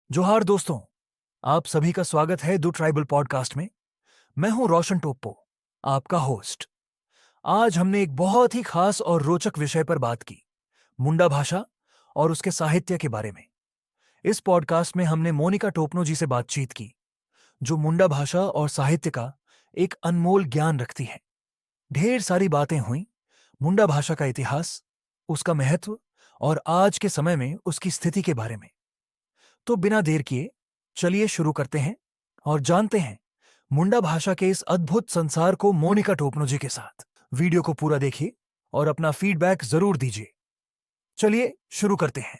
जोहार दोस्तों, आप सभी का स्वागत है दो ट्राइबल पॉडकास्ट में। मैं हूं रोशन टोप्पो, आपका होस्ट। आज हमने एक बहुत ही खास और रोचक विषय पर बात की, मुंडा भाषा और उसके साहित्य के बारे में। इस पॉडकास्ट में हमने मोनिका टोपनो जी से बातचीत की, जो मुंडा भाषा और साहित्य का एक अनमोल ज्ञान रखती है। ढेर सारी बातें हुई मुंडा भाषा का इतिहास, उसका महत्व और आज के समय में उसकी स्थिति के बारे में। तो बिना देर किए चलिए शुरू करते हैं और जानते हैं मुंडा भाषा के इस अद्भुत संसार को मोनिका टोपनो जी के साथ। वीडियो को पूरा देखिए और अपना फीडबैक जरूर दीजिए। चलिए शुरू करते हैं।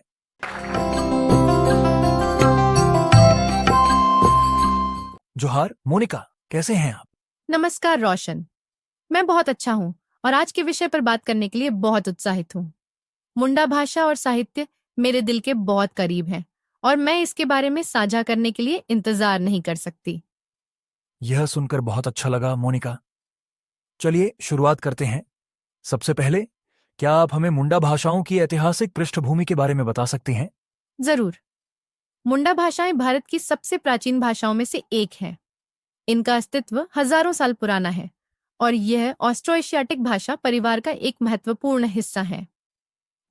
जोहार मोनिका, कैसे हैं आप? नमस्कार रोशन। मैं बहुत अच्छा हूँ और आज के विषय पर बात करने के लिए बहुत उत्साहित हूँ। मुंडा भाषा और साहित्य मेरे दिल के बहुत करीब है और मैं इसके बारे में साझा करने के लिए इंतजार नहीं कर सकती। यह सुनकर बहुत अच्छा लगा मोनिका। चलिए शुरुआत करते हैं। सबसे पहले, क्या आप हमें मुंडा भाषाओं की ऐतिहासिक पृष्ठभूमि के बारे में बता सकती हैं? जरूर। मुंडा भाषाएं भारत की सबसे प्राचीन भाषाओं में से एक है। इनका अस्तित्व हजारों साल पुराना है और यह ऑस्ट्रो एशियाटिक भाषा परिवार का एक महत्वपूर्ण हिस्सा है।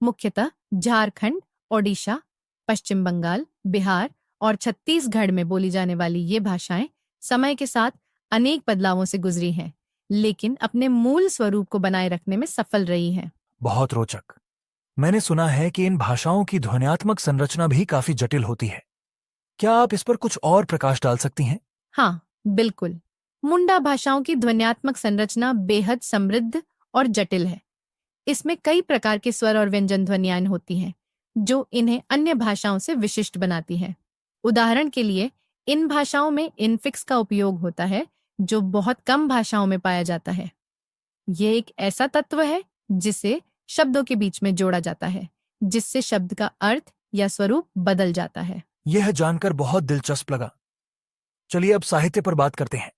मुख्यतः झारखंड, ओडिशा, पश्चिम बंगाल, बिहार और छत्तीसगढ़ में बोली जाने वाली ये भाषाएं समय के साथ अनेक बदलावों से गुजरी हैं, लेकिन अपने मूल स्वरूप को बनाए रखने में सफल रही हैं। बहुत रोचक। मैंने सुना है कि इन भाषाओं की ध्वन्यात्मक संरचना भी काफी जटिल होती है। क्या आप इस पर कुछ और प्रकाश डाल सकती हैं? हाँ, बिल्कुल। मुंडा भाषाओं की ध्वन्यात्मक संरचना बेहद समृद्ध और जटिल है। इसमें कई प्रकार के स्वर और व्यंजन ध्वनियाँ होती हैं, जो इन्हें अन्य भाषाओं से विशिष्ट बनाती हैं। उदाहरण के लिए, इन भाषाओं में इनफिक्स का उपयोग होता है, जो बहुत कम भाषाओं में पाया जाता है। ये एक ऐसा तत्व है जिसे शब्दों के बीच में जोड़ा जाता है, जिससे शब्द का अर्थ या स्वरूप बदल जाता है। यह जानकर बहुत दिलचस्प लगा। चलिए अब साहित्य पर बात करते हैं।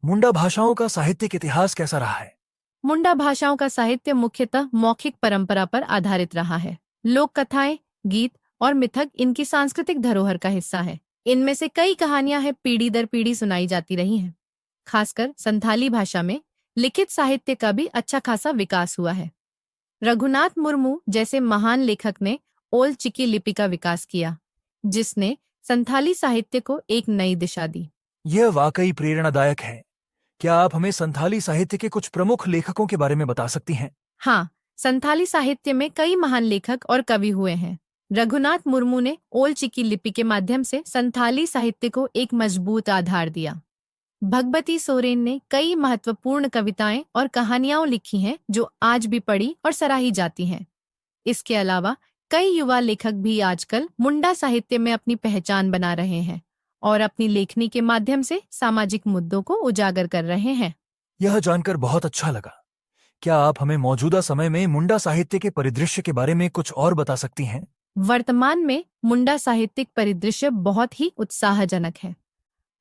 मुंडा भाषाओं का साहित्यिक इतिहास कैसा रहा है? मुंडा भाषाओं का साहित्य मुख्यतः मौखिक परंपरा पर आधारित रहा है। लोक कथाएं, गीत और मिथक इनकी सांस्कृतिक धरोहर का हिस्सा है। इनमें से कई कहानियां हैं पीढ़ी दर पीढ़ी सुनाई जाती रही हैं। खासकर संथाली भाषा में लिखित साहित्य का भी अच्छा खासा विकास हुआ है। रघुनाथ मुर्मू जैसे महान लेखक ने ओल चिकी लिपि का विकास किया, जिसने संथाली साहित्य को एक नई दिशा दी। यह वाकई प्रेरणादायक है। क्या आप हमें संथाली साहित्य के कुछ प्रमुख लेखकों के बारे में बता सकती हैं? हाँ, संथाली साहित्य में कई महान लेखक और कवि हुए हैं। रघुनाथ मुर्मू ने ओल चिकी लिपि के माध्यम से संथाली साहित्य को एक मजबूत आधार दिया। भगवती सोरेन ने कई महत्वपूर्ण कविताएं और कहानियां लिखी हैं, जो आज भी पढ़ी और सराही जाती हैं। इसके अलावा कई युवा लेखक भी आजकल मुंडा साहित्य में अपनी पहचान बना रहे हैं और अपनी लेखनी के माध्यम से सामाजिक मुद्दों को उजागर कर रहे हैं। यह जानकर बहुत अच्छा लगा। क्या आप हमें मौजूदा समय में मुंडा साहित्य के परिदृश्य के बारे में कुछ और बता सकती हैं? वर्तमान में मुंडा साहित्यिक परिदृश्य बहुत ही उत्साहजनक है।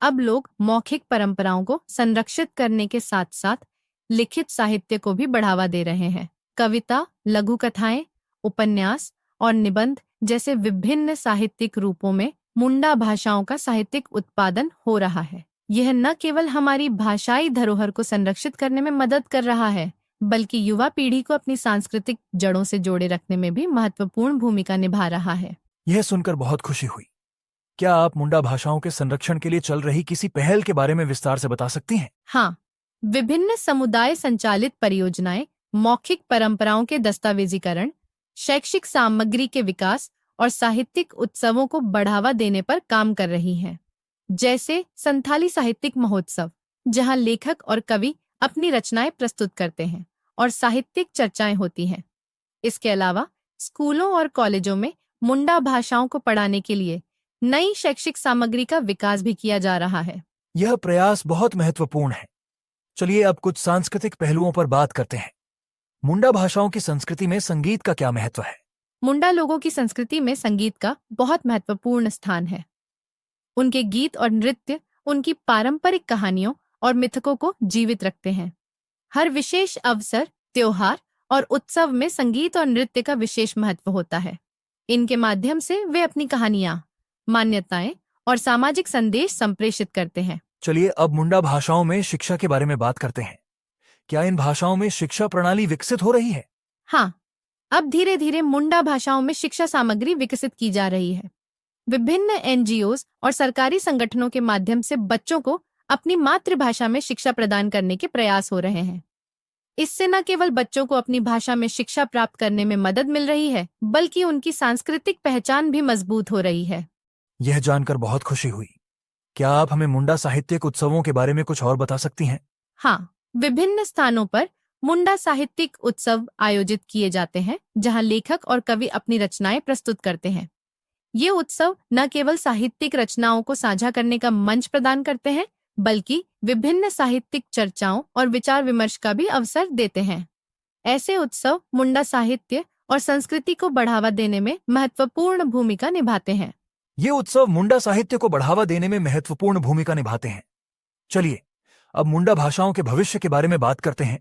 अब लोग मौखिक परंपराओं को संरक्षित करने के साथ साथ लिखित साहित्य को भी बढ़ावा दे रहे हैं। कविता, लघु कथाएं, उपन्यास और निबंध जैसे विभिन्न साहित्यिक रूपों में मुंडा भाषाओं का साहित्यिक उत्पादन हो रहा है। यह न केवल हमारी भाषाई धरोहर को संरक्षित करने में मदद कर रहा है, बल्कि युवा पीढ़ी को अपनी सांस्कृतिक जड़ों से जोड़े रखने में भी महत्वपूर्ण भूमिका निभा रहा है। यह सुनकर बहुत खुशी हुई। क्या आप मुंडा भाषाओं के संरक्षण के लिए चल रही किसी पहल के बारे में विस्तार से बता सकती हैं? हाँ, विभिन्न समुदाय संचालित परियोजनाएं मौखिक परंपराओं के दस्तावेजीकरण, शैक्षिक सामग्री के विकास और साहित्यिक उत्सवों को बढ़ावा देने पर काम कर रही हैं। जैसे संथाली साहित्यिक महोत्सव, जहां लेखक और कवि अपनी रचनाएं प्रस्तुत करते हैं और साहित्यिक चर्चाएं होती हैं। इसके अलावा स्कूलों और कॉलेजों में मुंडा भाषाओं को पढ़ाने के लिए नई शैक्षिक सामग्री का विकास भी किया जा रहा है। यह प्रयास बहुत महत्वपूर्ण है। चलिए अब कुछ सांस्कृतिक पहलुओं पर बात करते हैं। मुंडा भाषाओं की संस्कृति में संगीत का क्या महत्व है? मुंडा लोगों की संस्कृति में संगीत का बहुत महत्वपूर्ण स्थान है। उनके गीत और नृत्य उनकी पारंपरिक कहानियों और मिथकों को जीवित रखते हैं। हर विशेष अवसर, त्योहार और उत्सव में संगीत और नृत्य का विशेष महत्व होता है। इनके माध्यम से वे अपनी कहानियां, मान्यताएं और सामाजिक संदेश संप्रेषित करते हैं। चलिए अब मुंडा भाषाओं में शिक्षा के बारे में बात करते हैं। क्या इन भाषाओं में शिक्षा प्रणाली विकसित हो रही है? हाँ, अब धीरे धीरे मुंडा भाषाओं में शिक्षा सामग्री विकसित की जा रही है। विभिन्न एनजीओज और सरकारी संगठनों के माध्यम से बच्चों को अपनी मातृभाषा में शिक्षा प्रदान करने के प्रयास हो रहे हैं। इससे न केवल बच्चों को अपनी भाषा में शिक्षा प्राप्त करने में मदद मिल रही है, बल्कि उनकी सांस्कृतिक पहचान भी मजबूत हो रही है। यह जानकर बहुत खुशी हुई। क्या आप हमें मुंडा साहित्यिक उत्सवों के बारे में कुछ और बता सकती हैं? हाँ, विभिन्न स्थानों पर मुंडा साहित्यिक उत्सव आयोजित किए जाते हैं, जहां लेखक और कवि अपनी रचनाएं प्रस्तुत करते हैं। ये उत्सव न केवल साहित्यिक रचनाओं को साझा करने का मंच प्रदान करते हैं, बल्कि विभिन्न साहित्यिक चर्चाओं और विचार विमर्श का भी अवसर देते हैं। ऐसे उत्सव मुंडा साहित्य और संस्कृति को बढ़ावा देने में महत्वपूर्ण भूमिका निभाते हैं। ये उत्सव मुंडा साहित्य को बढ़ावा देने में महत्वपूर्ण भूमिका निभाते हैं। चलिए अब मुंडा भाषाओं के भविष्य के बारे में बात करते हैं।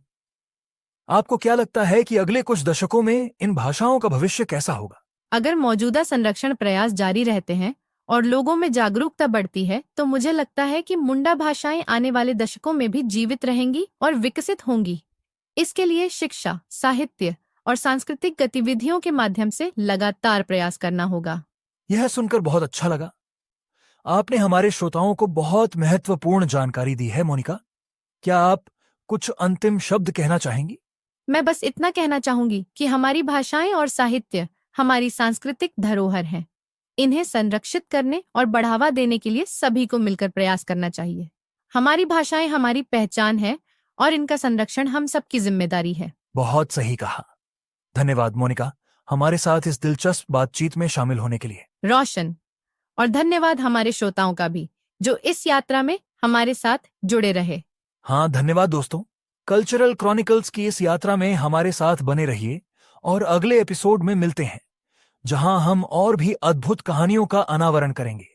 आपको क्या लगता है कि अगले कुछ दशकों में इन भाषाओं का भविष्य कैसा होगा? अगर मौजूदा संरक्षण प्रयास जारी रहते हैं और लोगों में जागरूकता बढ़ती है, तो मुझे लगता है कि मुंडा भाषाएं आने वाले दशकों में भी जीवित रहेंगी और विकसित होंगी। इसके लिए शिक्षा, साहित्य और सांस्कृतिक गतिविधियों के माध्यम से लगातार प्रयास करना होगा। यह सुनकर बहुत अच्छा लगा। आपने हमारे श्रोताओं को बहुत महत्वपूर्ण जानकारी दी है मोनिका। क्या आप कुछ अंतिम शब्द कहना चाहेंगी? मैं बस इतना कहना चाहूंगी कि हमारी भाषाएं और साहित्य हमारी सांस्कृतिक धरोहर हैं। इन्हें संरक्षित करने और बढ़ावा देने के लिए सभी को मिलकर प्रयास करना चाहिए। हमारी भाषाएं हमारी पहचान है और इनका संरक्षण हम सबकी जिम्मेदारी है। बहुत सही कहा। धन्यवाद मोनिका, हमारे साथ इस दिलचस्प बातचीत में शामिल होने के लिए। रोशन, और धन्यवाद हमारे श्रोताओं का भी, जो इस यात्रा में हमारे साथ जुड़े रहे। हाँ, धन्यवाद दोस्तों। कल्चरल क्रॉनिकल्स की इस यात्रा में हमारे साथ बने रहिए और अगले एपिसोड में मिलते हैं, जहां हम और भी अद्भुत कहानियों का अनावरण करेंगे।